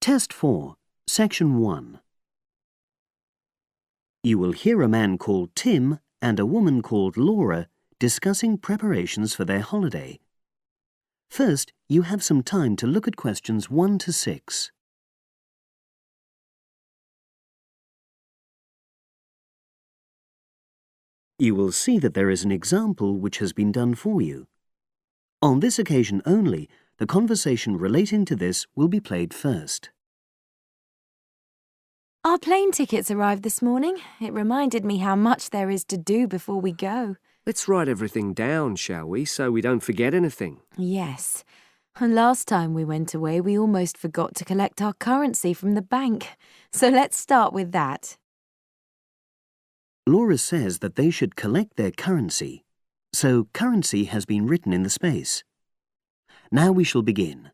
Test 4, Section 1. You will hear a man called Tim and a woman called Laura discussing preparations for their holiday. First, you have some time to look at questions 1 to 6. You will see that there is an example which has been done for you. On this occasion only, the conversation relating to this will be played first. Our plane tickets arrived this morning. It reminded me how much there is to do before we go. Let's write everything down, shall we, so we don't forget anything? Yes. And last time we went away, we almost forgot to collect our currency from the bank. So let's start with that. Laura says that they should collect their currency, so currency has been written in the space. Now we shall begin.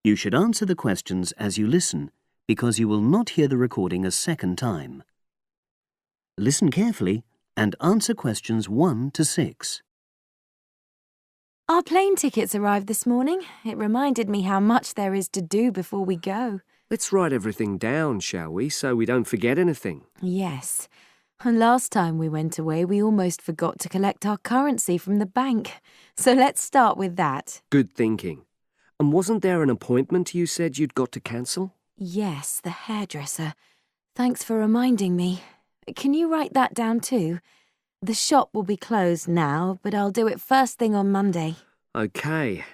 You should answer the questions as you listen, because you will not hear the recording a second time. Listen carefully and answer questions 1 to 6. Our plane tickets arrived this morning. It reminded me how much there is to do before we go. Let's write everything down, shall we, so we don't forget anything? Yes. And last time we went away, we almost forgot to collect our currency from the bank. So let's start with that. Good thinking. And wasn't there an appointment you said you'd got to cancel? Yes, the hairdresser. Thanks for reminding me. Can you write that down too? The shop will be closed now, but I'll do it first thing on Monday. OK.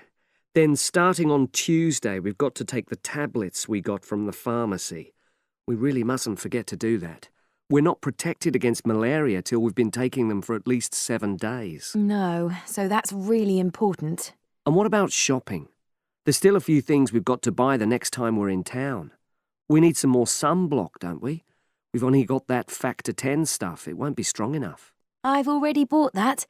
Then starting on Tuesday, we've got to take the tablets we got from the pharmacy. We really mustn't forget to do that. We're not protected against malaria till we've been taking them for at least 7 days. No, so that's really important. And what about shopping? There's still a few things we've got to buy the next time we're in town. We need some more sunblock, don't we? We've only got that factor 10 stuff. It won't be strong enough. I've already bought that.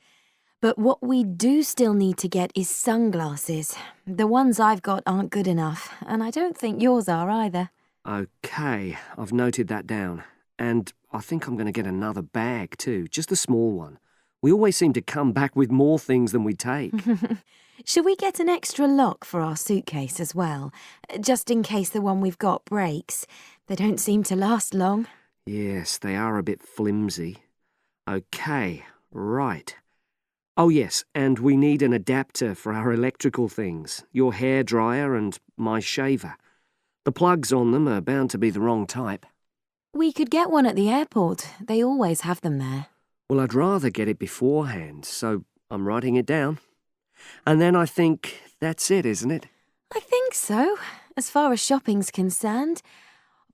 But what we do still need to get is sunglasses. The ones I've got aren't good enough, and I don't think yours are either. OK, I've noted that down. And I think I'm going to get another bag too, just a small one. We always seem to come back with more things than we take. Should we get an extra lock for our suitcase as well, just in case the one we've got breaks? They don't seem to last long. Yes, they are a bit flimsy. OK, right. Oh yes, and we need an adapter for our electrical things, your hairdryer and my shaver. The plugs on them are bound to be the wrong type. We could get one at the airport. They always have them there. Well, I'd rather get it beforehand, so I'm writing it down. And then I think that's it, isn't it? I think so, as far as shopping's concerned.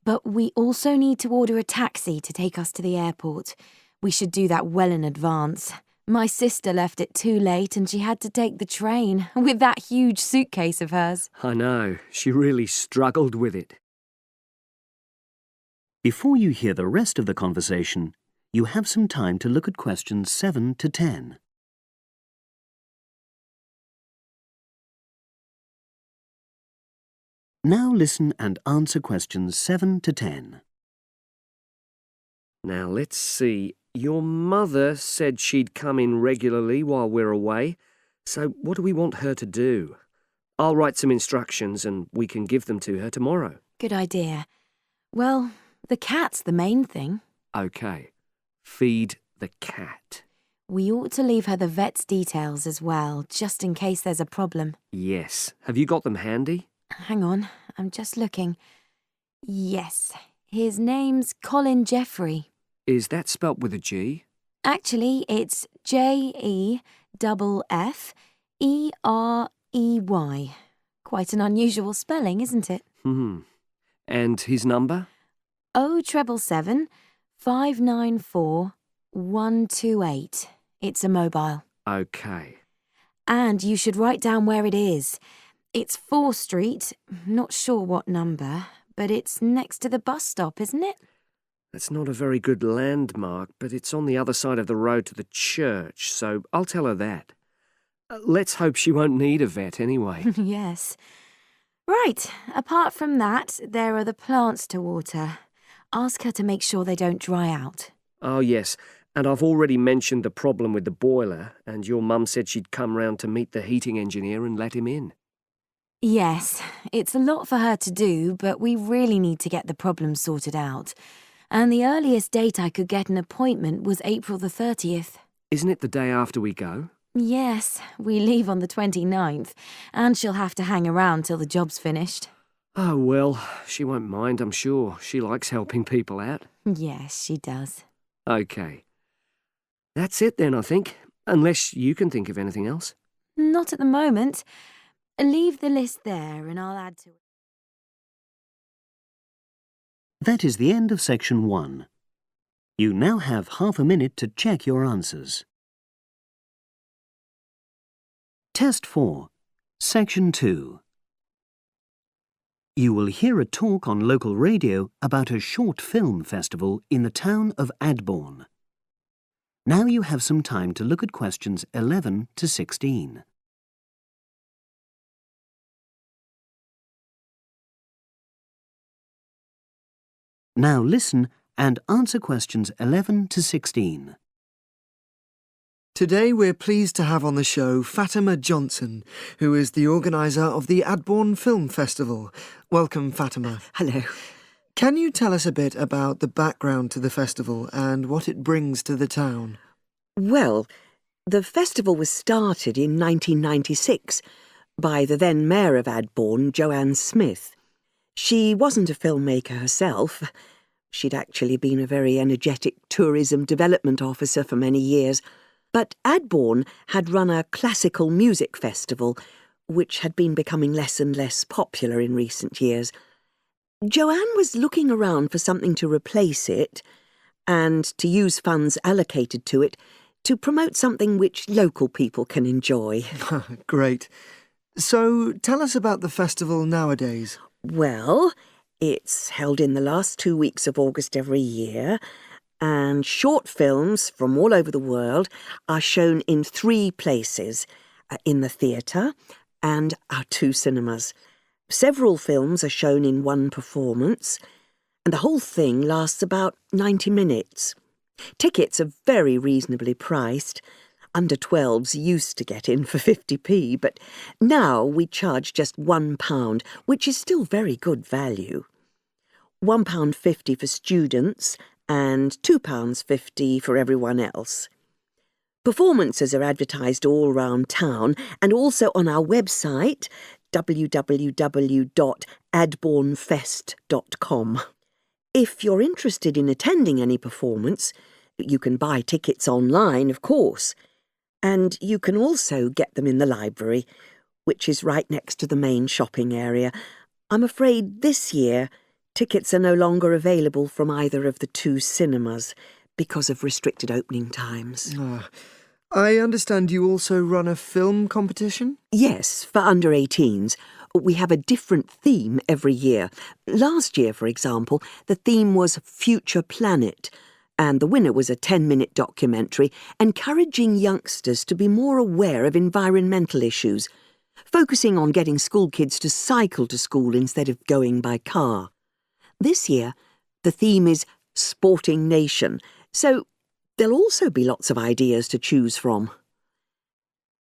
But we also need to order a taxi to take us to the airport. We should do that well in advance. My sister left it too late and she had to take the train with that huge suitcase of hers. I know, she really struggled with it. Before you hear the rest of the conversation, you have some time to look at questions 7 to 10. Now listen and answer questions 7 to 10. Now let's see. Your mother said she'd come in regularly while we're away, so what do we want her to do? I'll write some instructions and we can give them to her tomorrow. Good idea. Well, the cat's the main thing. OK. Feed the cat. We ought to leave her the vet's details as well, just in case there's a problem. Yes. Have you got them handy? Hang on, I'm just looking. Yes, his name's Colin Jeffrey. Is that spelt with a G? Actually, it's Jeffrey. Quite an unusual spelling, isn't it? And his number? 077 594 128. It's a mobile. OK. And you should write down where it is. It's 4 Street, not sure what number, but it's next to the bus stop, isn't it? That's not a very good landmark, but it's on the other side of the road to the church, so I'll tell her that. Let's hope she won't need a vet anyway. Yes. Right, apart from that, there are the plants to water. Ask her to make sure they don't dry out. Oh, yes, and I've already mentioned the problem with the boiler, and your mum said she'd come round to meet the heating engineer and let him in. Yes, it's a lot for her to do, but we really need to get the problem sorted out. And the earliest date I could get an appointment was April the 30th. Isn't it the day after we go? Yes, we leave on the 29th, and she'll have to hang around till the job's finished. Oh, well, she won't mind, I'm sure. She likes helping people out. Yes, she does. OK. That's it then, I think. Unless you can think of anything else. Not at the moment. Leave the list there and I'll add to it. That is the end of section 1. You now have half a minute to check your answers. Test 4, Section 2. You will hear a talk on local radio about a short film festival in the town of Adborn. Now you have some time to look at questions 11 to 16. Now listen and answer questions 11 to 16. Today we're pleased to have on the show Fatima Johnson, who is the organiser of the Adborn Film Festival. Welcome, Fatima. Hello. Can you tell us a bit about the background to the festival and what it brings to the town? Well, the festival was started in 1996 by the then Mayor of Adborn, Joanne Smith. She wasn't a filmmaker herself. She'd actually been a very energetic tourism development officer for many years. But Adborn had run a classical music festival, which had been becoming less and less popular in recent years. Joanne was looking around for something to replace it and to use funds allocated to it to promote something which local people can enjoy. Great. So tell us about the festival nowadays. Well, it's held in the last 2 weeks of August every year, and short films from all over the world are shown in 3 places, in the theatre and our 2 cinemas. Several films are shown in one performance, and the whole thing lasts about 90 minutes. Tickets are very reasonably priced. Under 12s used to get in for 50p, but now we charge just £1, which is still very good value. £1.50 for students and £2.50 for everyone else. Performances are advertised all round town and also on our website, www.adbornfest.com. If you're interested in attending any performance, you can buy tickets online, of course. And you can also get them in the library, which is right next to the main shopping area. I'm afraid this year tickets are no longer available from either of the 2 cinemas because of restricted opening times. I understand you also run a film competition? Yes, for under 18s. We have a different theme every year. Last year, for example, the theme was Future Planet, and the winner was a 10-minute documentary encouraging youngsters to be more aware of environmental issues, focusing on getting school kids to cycle to school instead of going by car. This year, the theme is Sporting Nation, so there'll also be lots of ideas to choose from.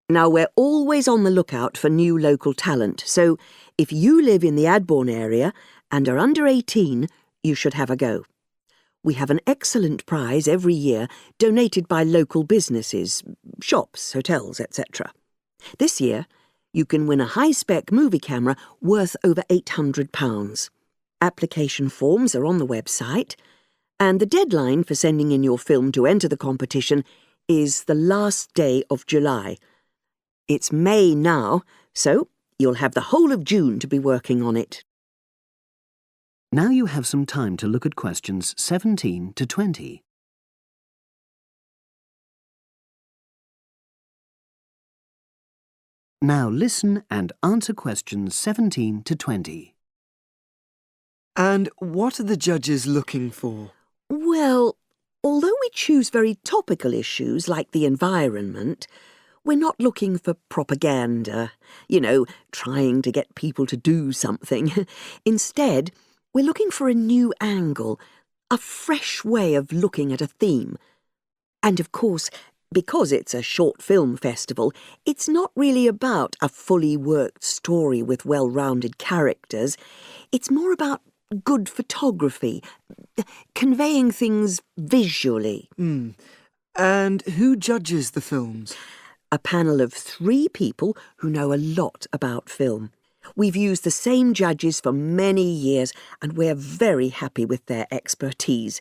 Now, we're always on the lookout for new local talent, so if you live in the Adborn area and are under 18, you should have a go. We have an excellent prize every year donated by local businesses, shops, hotels, etc. This year, you can win a high-spec movie camera worth over £800. Application forms are on the website, and the deadline for sending in your film to enter the competition is the last day of July. It's May now, so you'll have the whole of June to be working on it. Now you have some time to look at questions 17 to 20. Now listen and answer questions 17 to 20. And what are the judges looking for? Well, although we choose very topical issues like the environment, we're not looking for propaganda, trying to get people to do something. Instead, we're looking for a new angle, a fresh way of looking at a theme. And of course, Because it's a short film festival, it's not really about a fully worked story with well-rounded characters. It's more about good photography, conveying things visually. And who judges the films? A panel of 3 people who know a lot about film. We've used the same judges for many years, and we're very happy with their expertise.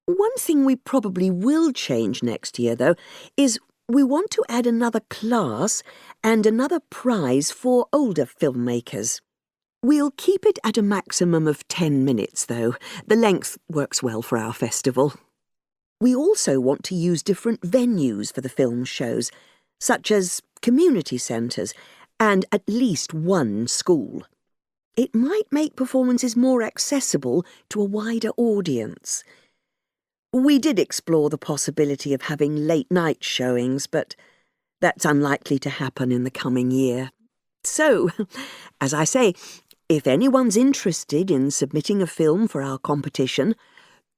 One thing we probably will change next year, though, is we want to add another class and another prize for older filmmakers. We'll keep it at a maximum of 10 minutes, though. The length works well for our festival. We also want to use different venues for the film shows, such as community centres and at least one school. It might make performances more accessible to a wider audience. We did explore the possibility of having late-night showings, but that's unlikely to happen in the coming year. So, as I say, if anyone's interested in submitting a film for our competition,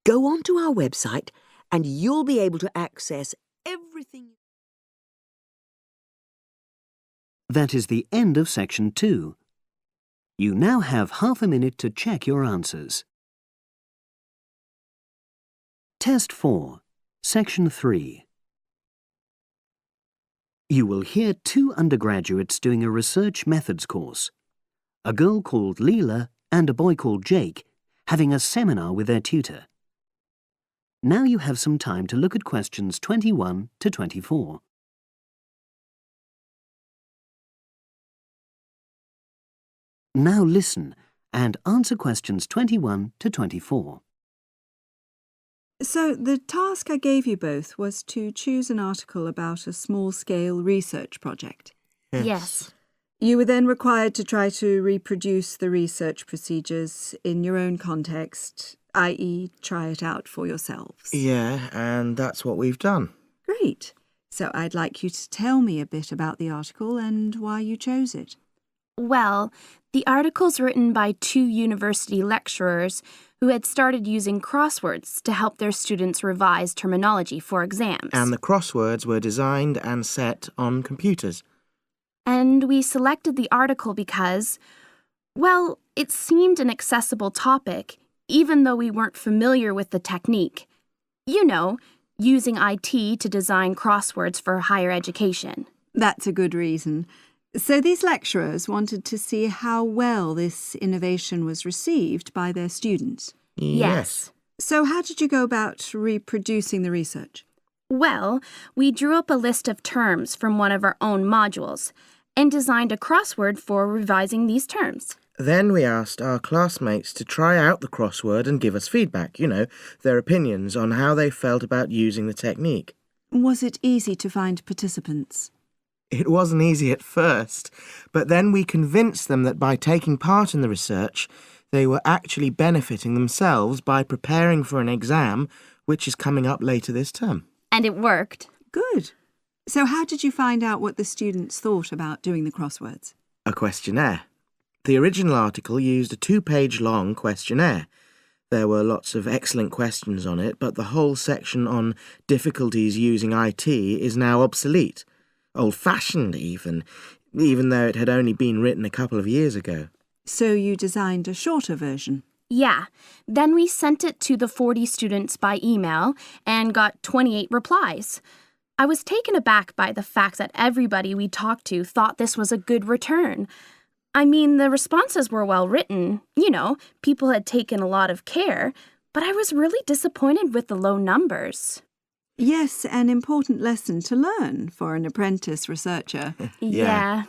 go onto our website and you'll be able to access everything. That is the end of section 2. You now have half a minute to check your answers. Test 4, section 3. You will hear 2 undergraduates doing a research methods course. A girl called Leela and a boy called Jake having a seminar with their tutor. Now you have some time to look at questions 21 to 24. Now listen and answer questions 21 to 24. So the task I gave you both was to choose an article about a small-scale research project. Yes. You were then required to try to reproduce the research procedures in your own context, i.e. try it out for yourselves. Yeah, and that's what we've done. Great. So I'd like you to tell me a bit about the article and why you chose it. Well, the article's written by 2 university lecturers who had started using crosswords to help their students revise terminology for exams. And the crosswords were designed and set on computers. And we selected the article because, well, it seemed an accessible topic, even though we weren't familiar with the technique. You know, using IT to design crosswords for higher education. That's a good reason. So these lecturers wanted to see how well this innovation was received by their students. Yes. So how did you go about reproducing the research? Well, we drew up a list of terms from one of our own modules and designed a crossword for revising these terms. Then we asked our classmates to try out the crossword and give us feedback, their opinions on how they felt about using the technique. Was it easy to find participants? It wasn't easy at first, but then we convinced them that by taking part in the research, they were actually benefiting themselves by preparing for an exam which is coming up later this term. And it worked. Good. So how did you find out what the students thought about doing the crosswords? A questionnaire. The original article used a 2-page long questionnaire. There were lots of excellent questions on it, but the whole section on difficulties using IT is now obsolete. Old-fashioned even though it had only been written a couple of years ago. So you designed a shorter version? Yeah. Then we sent it to the 40 students by email and got 28 replies. I was taken aback by the fact that everybody we talked to thought this was a good return. I mean, the responses were well written. People had taken a lot of care, but I was really disappointed with the low numbers. Yes, an important lesson to learn for an apprentice researcher. Yeah.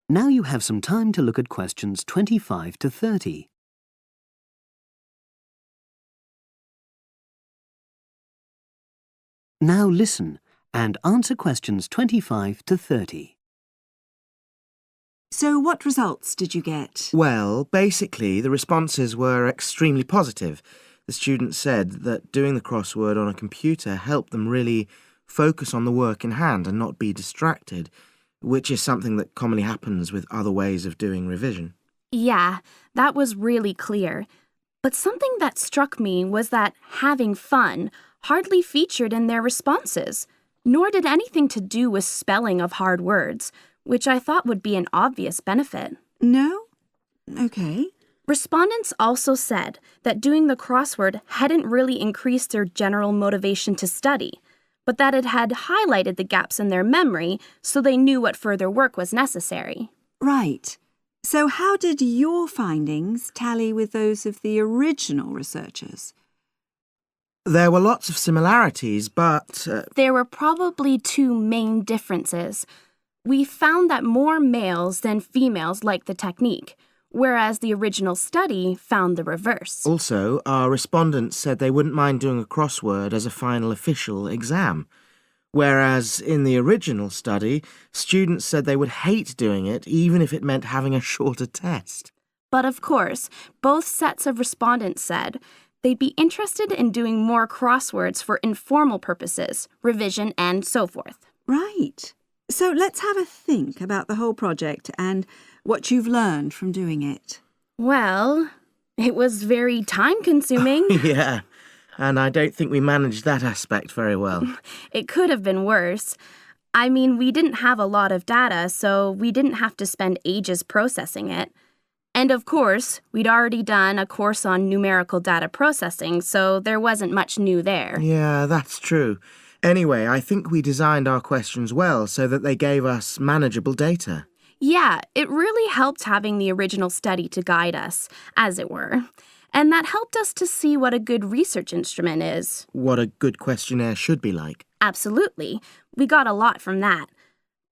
Now you have some time to look at questions 25 to 30. Now listen and answer questions 25 to 30. So what results did you get? Well, basically, the responses were extremely positive. The students said that doing the crossword on a computer helped them really focus on the work in hand and not be distracted, which is something that commonly happens with other ways of doing revision. Yeah, that was really clear. But something that struck me was that having fun, hardly featured in their responses, nor did anything to do with spelling of hard words, which I thought would be an obvious benefit. No? Okay. Respondents also said that doing the crossword hadn't really increased their general motivation to study, but that it had highlighted the gaps in their memory so they knew what further work was necessary. Right. So how did your findings tally with those of the original researchers? There were lots of similarities, but... There were probably two main differences. We found that more males than females liked the technique, whereas the original study found the reverse. Also, our respondents said they wouldn't mind doing a crossword as a final official exam, whereas in the original study, students said they would hate doing it even if it meant having a shorter test. But of course, both sets of respondents said they'd be interested in doing more crosswords for informal purposes, revision, and so forth. Right. So let's have a think about the whole project and what you've learned from doing it. Well, it was very time-consuming. Yeah, and I don't think we managed that aspect very well. It could have been worse. I mean, we didn't have a lot of data, so we didn't have to spend ages processing it. And of course, we'd already done a course on numerical data processing, so there wasn't much new there. Yeah, that's true. Anyway, I think we designed our questions well so that they gave us manageable data. Yeah, it really helped having the original study to guide us, as it were. And that helped us to see what a good research instrument is. What a good questionnaire should be like. Absolutely. We got a lot from that.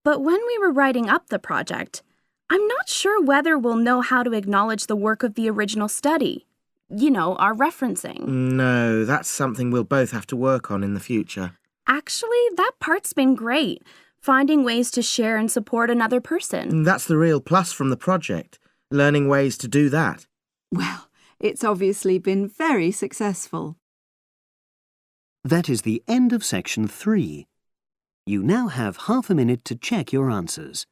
But when we were writing up the project, I'm not sure whether we'll know how to acknowledge the work of the original study. You know, our referencing. No, that's something we'll both have to work on in the future. Actually, that part's been great. Finding ways to share and support another person. That's the real plus from the project, learning ways to do that. Well, it's obviously been very successful. That is the end of section 3. You now have half a minute to check your answers.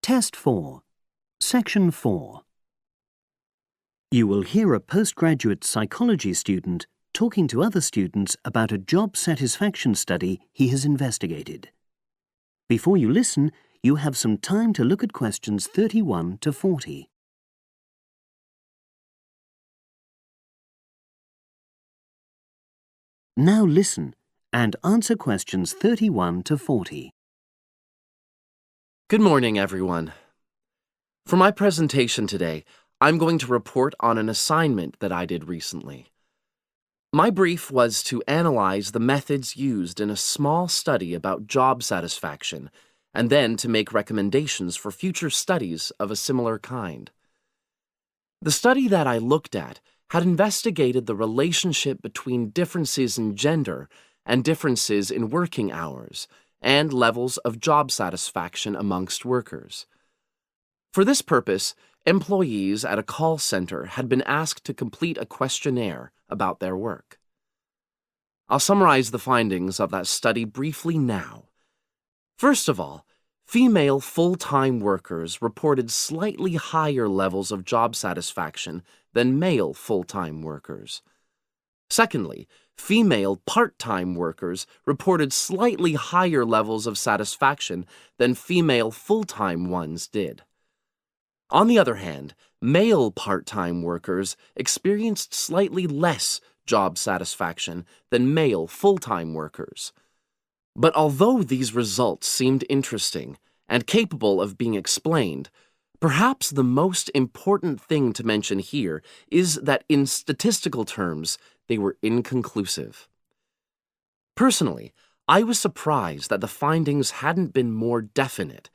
Test 4, Section 4. You will hear a postgraduate psychology student talking to other students about a job satisfaction study he has investigated. Before you listen, you have some time to look at questions 31 to 40. Now listen and answer questions 31 to 40. Good morning, everyone. For my presentation today, I'm going to report on an assignment that I did recently. My brief was to analyze the methods used in a small study about job satisfaction, and then to make recommendations for future studies of a similar kind. The study that I looked at had investigated the relationship between differences in gender and differences in working hours and levels of job satisfaction amongst workers. For this purpose, employees at a call center had been asked to complete a questionnaire about their work. I'll summarize the findings of that study briefly now. First of all, female full-time workers reported slightly higher levels of job satisfaction than male full-time workers. Secondly, female part-time workers reported slightly higher levels of satisfaction than female full-time ones did. On the other hand, male part-time workers experienced slightly less job satisfaction than male full-time workers. But although these results seemed interesting and capable of being explained, perhaps the most important thing to mention here is that in statistical terms, they were inconclusive. Personally, I was surprised that the findings hadn't been more definite,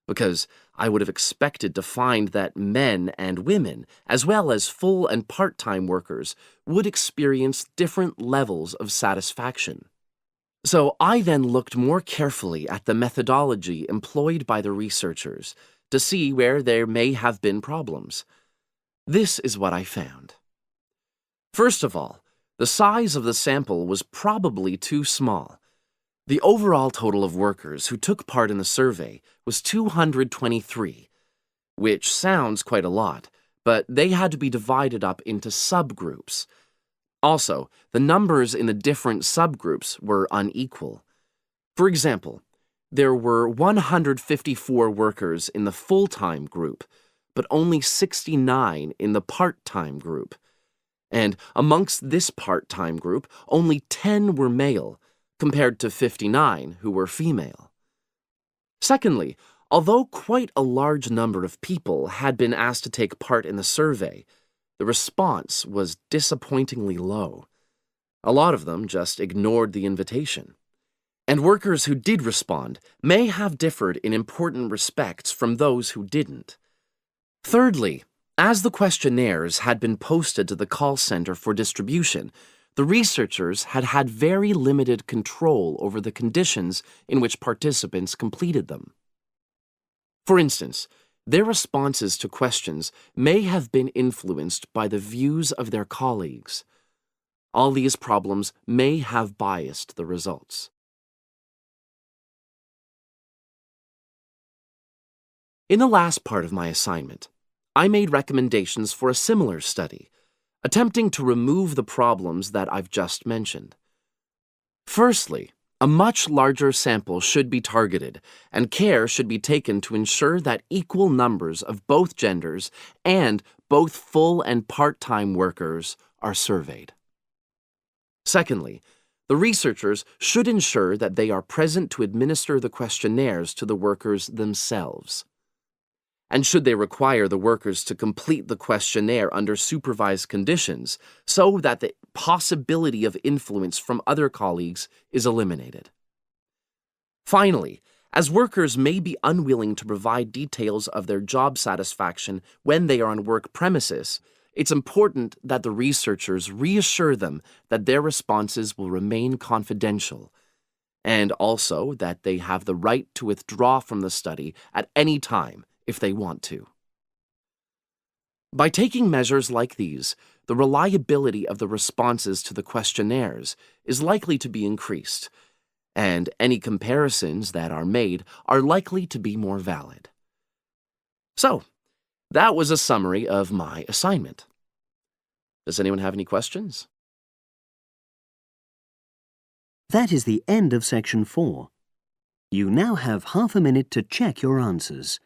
because I would have expected to find that men and women, as well as full and part-time workers, would experience different levels of satisfaction. So I then looked more carefully at the methodology employed by the researchers to see where there may have been problems. This is what I found. First of all, the size of the sample was probably too small. The overall total of workers who took part in the survey was 223, which sounds quite a lot, but they had to be divided up into subgroups. Also, the numbers in the different subgroups were unequal. For example, there were 154 workers in the full-time group, but only 69 in the part-time group. And amongst this part-time group, only 10 were male, compared to 59 who were female. Secondly, although quite a large number of people had been asked to take part in the survey, the response was disappointingly low. A lot of them just ignored the invitation. And workers who did respond may have differed in important respects from those who didn't. Thirdly, as the questionnaires had been posted to the call center for distribution, the researchers had had very limited control over the conditions in which participants completed them. For instance, their responses to questions may have been influenced by the views of their colleagues. All these problems may have biased the results. In the last part of my assignment, I made recommendations for a similar study, attempting to remove the problems that I've just mentioned. Firstly, a much larger sample should be targeted, and care should be taken to ensure that equal numbers of both genders and both full and part-time workers are surveyed. Secondly, the researchers should ensure that they are present to administer the questionnaires to the workers themselves. And should they require the workers to complete the questionnaire under supervised conditions so that the possibility of influence from other colleagues is eliminated. Finally, as workers may be unwilling to provide details of their job satisfaction when they are on work premises, it's important that the researchers reassure them that their responses will remain confidential, and also that they have the right to withdraw from the study at any time if they want to. By taking measures like these, the reliability of the responses to the questionnaires is likely to be increased, and any comparisons that are made are likely to be more valid. So, that was a summary of my assignment. Does anyone have any questions? That is the end of section 4. You now have half a minute to check your answers.